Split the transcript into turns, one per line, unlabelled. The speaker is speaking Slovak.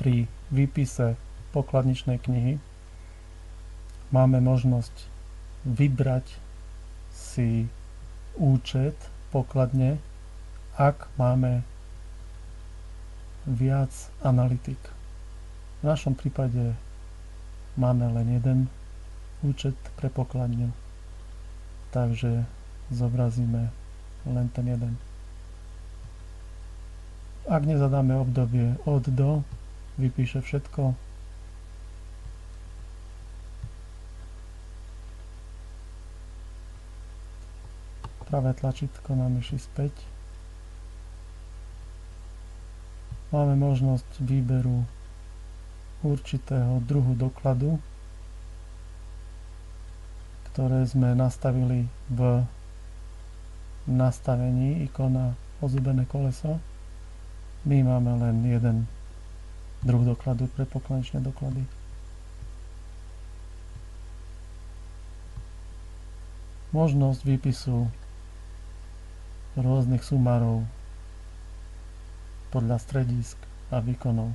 pri výpise pokladničnej knihy máme možnosť vybrať si účet pokladne, ak máme viac analytik. V našom prípade máme len jeden účet pre pokladňu, takže zobrazíme len ten jeden. Ak nezadáme obdobie od do, vypíše všetko. Pravé tlačítko na myši späť. Máme možnosť výberu určitého druhu dokladu, ktoré sme nastavili v nastavení ikona ozúbené koleso. My máme len jeden druh dokladu pre pokladničné doklady. Možnosť výpisu rôznych sumárov podľa stredisk a výkonov.